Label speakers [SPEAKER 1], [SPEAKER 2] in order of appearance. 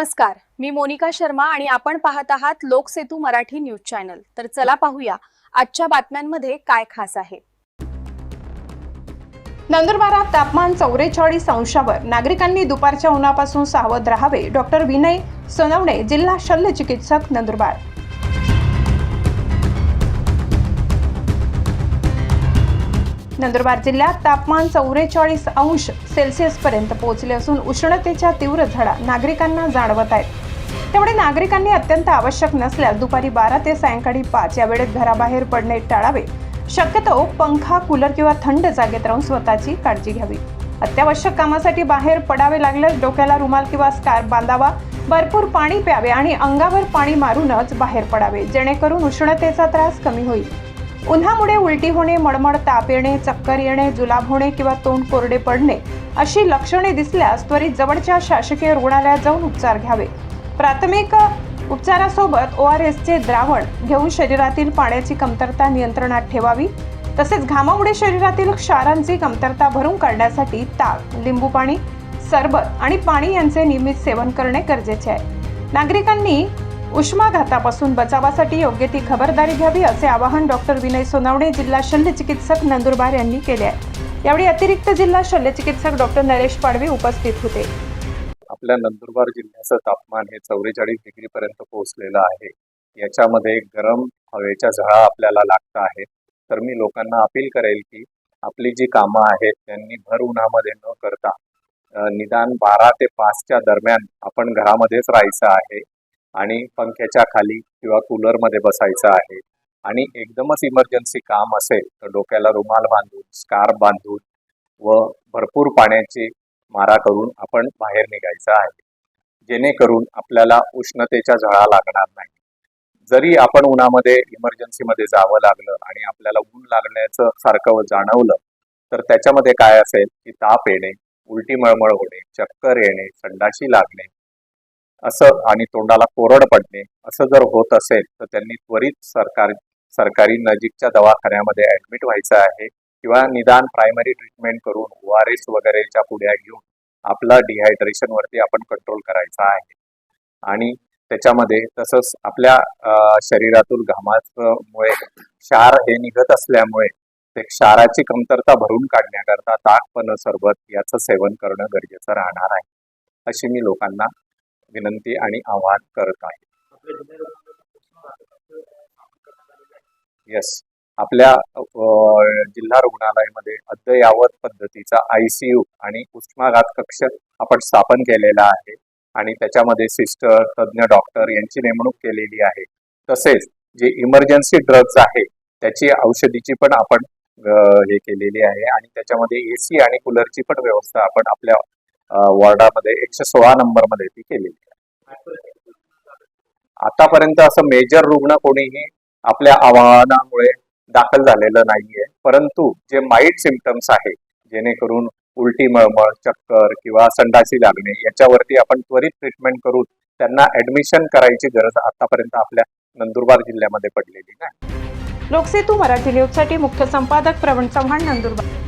[SPEAKER 1] नमस्कार, मी मोनिका शर्मा आणि आपण पाहत आहात लोकसेतू मराठी न्यूज चॅनल। तर चला पाहूया आजच्या बातम्यांमध्ये काय खास आहे।
[SPEAKER 2] नंदुरबारात तापमान 44 अंशावर, नागरिकांनी दुपारच्या उन्हापासून सावध राहावे। डॉक्टर विनय सोनवणे, जिल्हा शल्य चिकित्सक, नंदुरबार। नंदुरबार जिल्ह्यात तापमान 44 अंश सेल्सिअस पर्यंत पोहोचले असून उष्णतेच्या तीव्र झळा नागरिकांना जाणवत आहेत। त्यामुळे नागरिकांनी अत्यंत आवश्यक नसल्यास दुपारी 12 ते सायंकाळी 5 या वेळेत घराबाहेर पडणे टाळावे। शक्यतो पंखा, कूलर किंवा थंड जागेत राहून स्वतःची काळजी घ्यावी। अत्यावश्यक कामासाठी बाहेर पडावे लागल्यास डोक्याला रुमाल किंवा स्कार्फ बांधावा। भरपूर पाणी प्यावे आणि अंगावर पाणी मारूनच बाहेर पडावे, जेणेकरून उष्णतेचा त्रास कमी होईल। उन्हामुळे उलटी होणे, मळमळ, ताप येणे, चक्कर येणे, जुलाब होणे किंवा तोंड कोरडे पडणे अशी लक्षणे दिसल्यास त्वरित जवळच्या शासकीय रुग्णालयात जाऊन उपचार घ्यावे। प्राथमिक उपचारासोबत ORS चे द्रावण घेऊन शरीरातील पाण्याची कमतरता नियंत्रणात ठेवावी। तसेच घामामुळे शरीरातील क्षारांची कमतरता भरून काढण्यासाठी ताक, लिंबू पाणी, सरबत आणि पाणी यांचे नियमित सेवन करणे गरजेचे आहे। नागरिकांनी उष्माघातापासून बचावासाठी योग्य ती खबरदारी घ्यावी, असे आवाहन डॉक्टर विनय सोनवणे, जिल्हा शल्य चिकित्सक, नंदुरबार यांनी केले आहे। यावेळी अतिरिक्त जिल्हा शल्य चिकित्सक डॉक्टर नरेश पाडवी उपस्थित होते।
[SPEAKER 3] आपल्या नंदुरबार जिल्ह्याचं तापमान हे 44 डिग्री पर्यंत पोहोचलेलं आहे। याच्यामध्ये गरम हवेच्या झळा आपल्याला लागत आहे। तर मी लोकांना अपील करेल की आपली जी कामं आहेत त्यांनी भर उन्हामध्ये न करता निदान 12 ते 5च्या दरम्यान आपण घरामध्येच राहायचं आहे आणि पंख्याच्या खाली किंवा कूलरमध्ये बसायचं आहे। आणि एकदमच इमर्जन्सी काम असेल तर डोक्याला रुमाल बांधून, स्कार्फ बांधून व भरपूर पाण्याची मारा करून आपण बाहेर निघायचं आहे, जेणेकरून आपल्याला उष्णतेच्या झळा लागणार नाही। जरी आपण उन्हामध्ये इमर्जन्सीमध्ये जावं लागलं आणि आपल्याला ऊन लागण्याचं सारखं जाणवलं तर त्याच्यामध्ये काय असेल की ताप येणे, उलटी मळमळ होणे, चक्कर येणे, संडाशी लागणे असं आणि तोंडाला कोरड पडणे असं जर होत असेल तर त्यांनी त्वरित सरकारी नजीकच्या दवाखान्यामध्ये ऍडमिट व्हायचं आहे किंवा निदान प्रायमरी ट्रीटमेंट करून ORS वगैरेच्या पुड्या घेऊन आपला डिहायड्रेशन वरती आपण कंट्रोल करायचा आहे। आणि त्याच्यामध्ये तसंच आपल्या शरीरातून घामामुळे क्षार हे निघत असल्यामुळे ते क्षाराची कमतरता भरून काढण्याकरता ताक, पण सरबत याचं सेवन करणं गरजेचं राहणार आहे, अशी मी लोकांना विनंती आणि आवाहन करत आहे। यस, आपल्या जिल्हा रुग्णालयामध्ये अद्ययावत पद्धतीचा ICU आणि उष्माघात कक्ष आपण स्थापन केलेला आहे आणि त्याच्यामध्ये सिस्टर, तज्ञ डॉक्टर यांची नेमणूक केलेली आहे। तसेच जे इमर्जन्सी ड्रग्ज आहे त्याची औषधीची पण आपण हे केलेली आहे आणि त्याच्यामध्ये AC आणि कूलरची पण व्यवस्था आपण आपल्या वॉर्डामध्ये 116 नंबरमध्ये ती केलेली आहे। आतापर्यंत असं मेजर रुग्ण कोणीही आपल्या आव्हानामुळे दाखल झालेलं नाहीये, परंतु जे माइल्ड सिम्पटम्स आहे जेणेकरून उलटी, मळमळ, चक्कर किंवा संडासी लागणे याच्यावरती आपण त्वरित ट्रीटमेंट करून त्यांना ऍडमिशन करायची गरज आतापर्यंत आपल्या नंदुरबार जिल्ह्यामध्ये पडलेली नाही।
[SPEAKER 2] लोकसेतू मराठी न्यूजसाठी मुख्य संपादक प्रवीण चव्हाण, नंदुरबार।